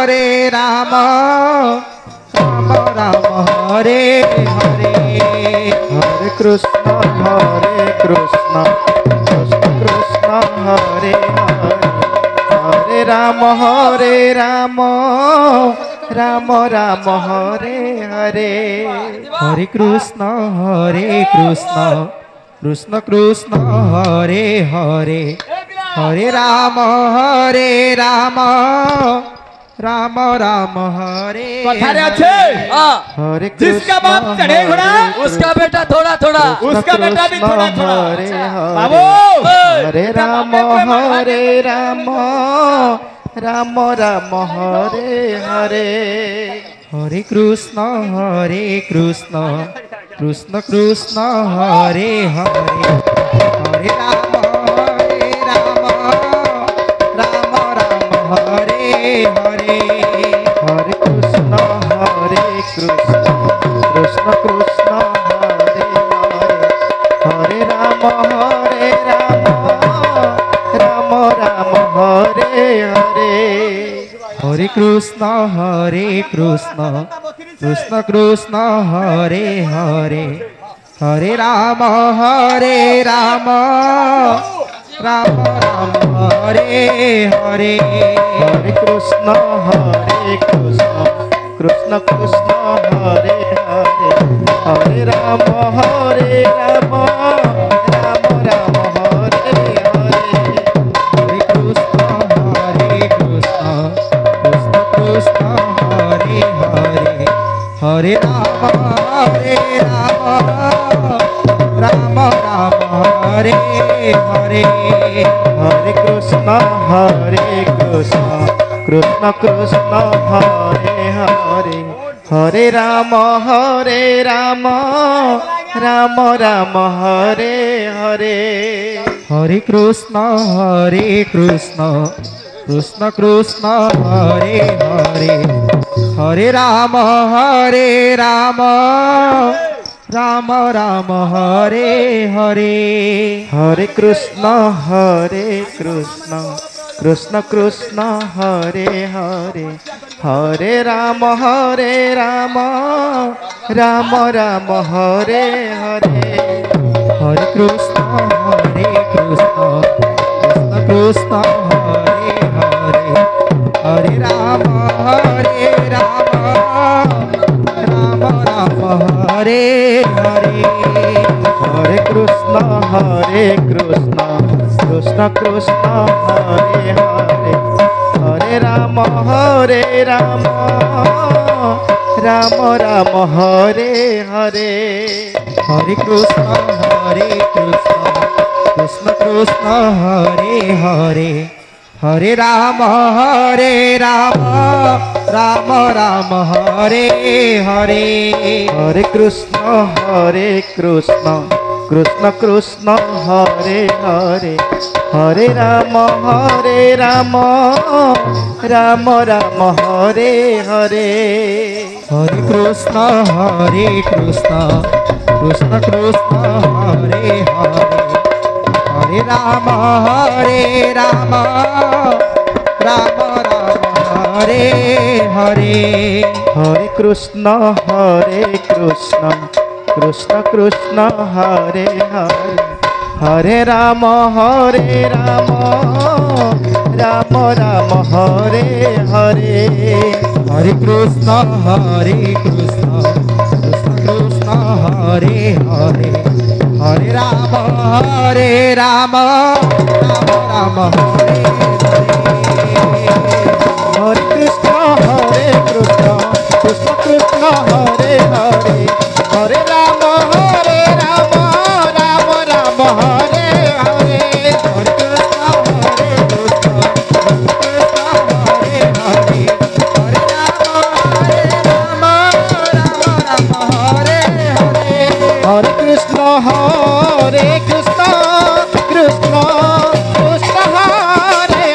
हरे राम राम राम हरे हरे हरे कृष्ण कृष्ण कृष्ण हरे हरे हरे राम राम राम हरे हरे हरे कृष्ण कृष्ण कृष्ण हरे हरे हरे राम राम राम हरे कथारे अच्छे हरे जिसका बाप चढ़े घोड़ा उसका बेटा थोड़ा थोड़ा उसका बेटा भी थोड़ा थोड़ा हरे बाबू हरे राम राम राम हरे हरे हरे कृष्ण कृष्ण कृष्ण हरे हरे हरे राम राम राम हरे हरे हरे कृष्ण कृष्ण कृष्ण हरे हरे हरे राम राम राम हरे हरे हरे कृष्ण कृष्ण कृष्ण हरे हरे हरे राम राम राम हरे हरे हरे कृष्ण कृष्ण कृष्ण हरे हरे हरे राम राम राम हरे हरे हरे कृष्ण कृष्ण कृष्ण हरे हरे हरे राम राम राम हरे हरे हरे कृष्ण कृष्ण कृष्ण हरे हरे हरे राम राम राम हरे हरे हरे कृष्ण कृष्ण कृष्ण हरे हरे हरे राम राम राम हरे हरे हरे कृष्ण कृष्ण कृष्ण हरे हरे हरे राम राम राम हरे हरे हरे कृष्ण कृष्ण कृष्ण हरे हरे हरे राम राम राम हरे हरे हरे कृष्ण कृष्ण कृष्ण हरे हरे हरे राम राम राम हरे हरे हरे कृष्ण कृष्ण कृष्ण हरे हरे हरे राम राम राम हरे हरे हरे कृष्ण कृष्ण कृष्ण हरे हरे हरे राम राम राम हरे हरे हरे कृष्ण कृष्ण कृष्ण हरे हरे हरे राम राम राम हरे हरे हरे कृष्ण कृष्ण कृष्ण हरे हरे हरे राम राम राम हरे हरे हरे कृष्ण कृष्ण कृष्ण हरे हरे हरे राम राम राम हरे हरे कृष्ण कृष्ण कृष्ण हरे हरे हरे राम राम राम हरे हरे हरे कृष्ण कृष्ण कृष्ण हरे हरे हरे राम राम हरे हरे हरे कृष्ण कृष्ण कृष्ण कृष्ण हरे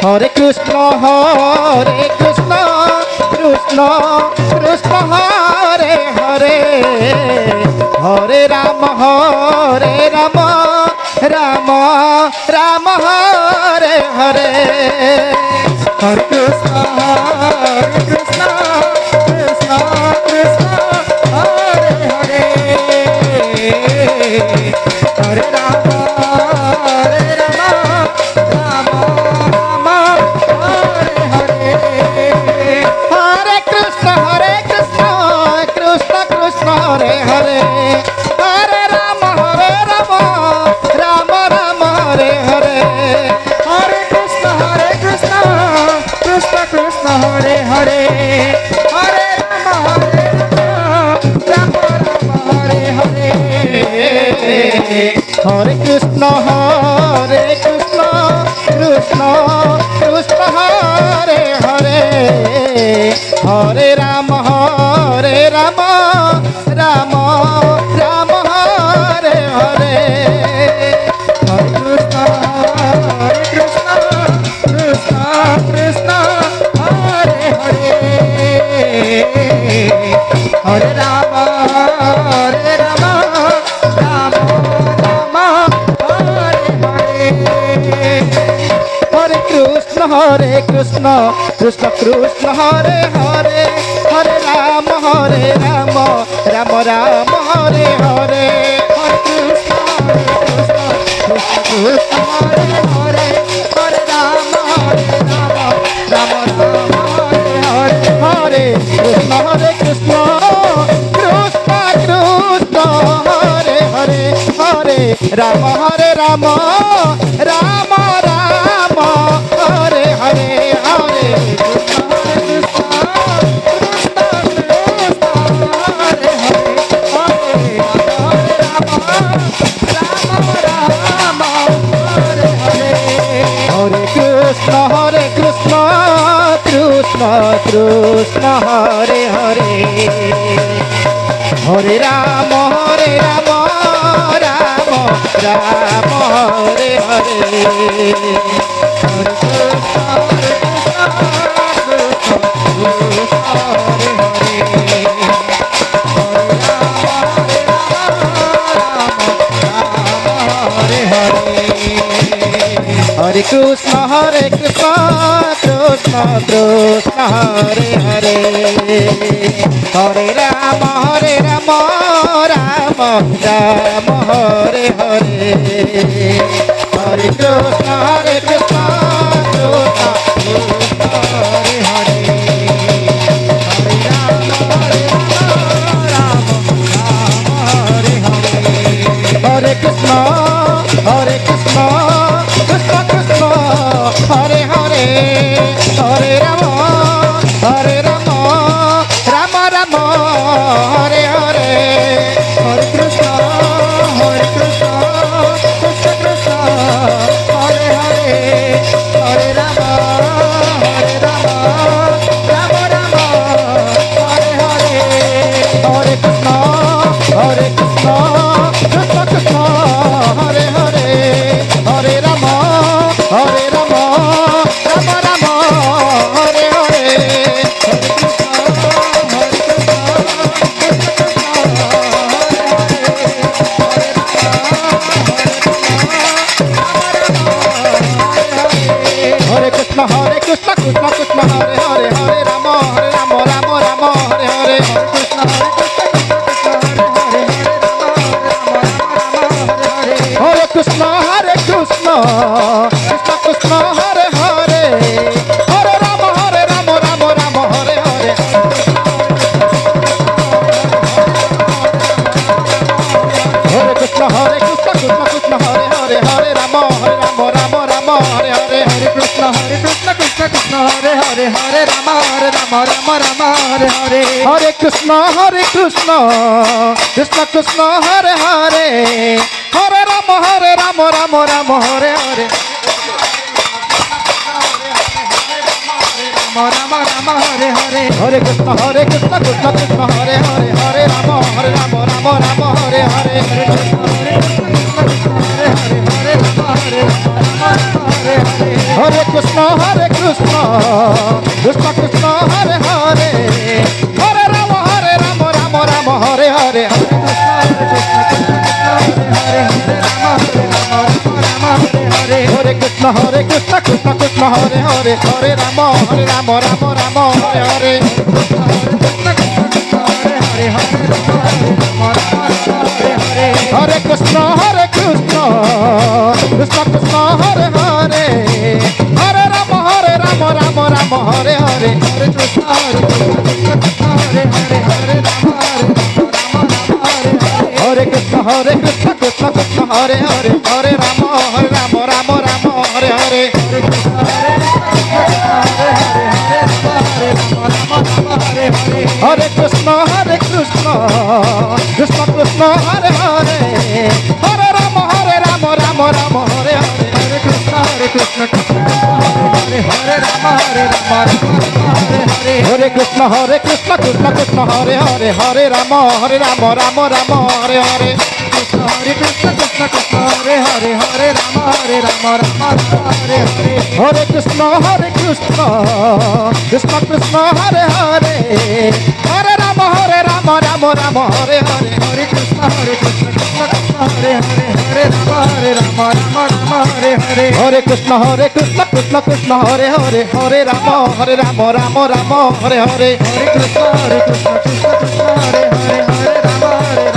Hare Krishna Krishna Krishna Hare Hare Hare Rama Rama Rama Hare Hare Hare Krishna Krishna Krishna Hare Hare Hare Rama Rama Rama Hare Hare Hare Krishna Krishna Krishna Hare Hare Hare Rama Rama Rama Hare Hare Hare Krishna Krishna Krishna Hare Hare Hare Rama Rama Hare Hare Hare Krishna Krishna Krishna Hare Hare Hare Rama Rama Rama Hare Hare Hare Krishna Krishna Krishna Hare Hare Hare Rama Rama Rama Hare Hare Hare Krishna Krishna Krishna Hare Hare Hare Rama Rama Rama Hare Hare Hare Krishna Krishna Hare Hare Hare Rama Rama Rama Hare Hare Hare Krishna Krishna Hare Hare Hare Rama Rama Rama Hare Hare Hare Krishna Krishna Hare Hare Hare Rama Rama Hare Hare Hare Krishna Krishna Hare Hare Hare Rama Rama Hare Hare Hare Krishna Krishna Hare Hare Hare Krishna Krishna Krishna Hare Hare Hare Rama Rama Hare Hare Hare Krishna Krishna Krishna Hare Hare Hare Rama Rama Hare Hare Hare Krishna Krishna Krishna Hare Hare Hare Rama Rama Hare Hare Hare Krishna Krishna Krishna Hare Hare Hare Rama Rama Hare Hare Hare Krishna Krishna Krishna Hare Hare Hare Rama Rama Hare Hare Hare Krishna Krishna Hare Hare Hare Rama Rama Hare Hare Hare Krishna Krishna Hare Hare Hare Rama Rama Hare Hare Hare Krishna Krishna Krishna Hare Hare Hare Rama Rama Hare Hare Rama Hare Hare Hare Krishna Krishna Hare Hare Hare Rama Hare Hare Hare Hare Hare Krishna Krishna Krishna Hare Hare Hare Rama Rama Rama Hare Hare Hare Krishna Krishna Krishna Hare Hare Hare Rama Rama Rama Hare Hare Hare Krishna Krishna Krishna Hare Hare Hare Rama Rama Rama Hare Hare Hare Krishna Hare Krishna Krishna Krishna Hare Hare Hare Rama Rama Hare Hare Hare Krishna Krishna Krishna Hare Hare Hare Rama Rama Hare Hare Hare Krishna Hare Krishna Krishna Krishna Hare Hare Hare Rama Rama Hare Hare Hare Krishna Hare Hare Hare Rama Hare Hare Hare Krishna Krishna Krishna Hare Hare Hare Rama Rama Hare Hare Hare Krishna Hare Hare Hare Rama Hare Hare Hare Krishna Krishna Hare Hare Hare Rama Rama Hare Hare Hare Krishna Hare Hare Rama Hare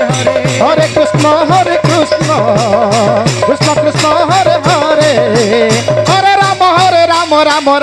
Hare Hare Krishna Krishna Hare Hare Hare Rama Rama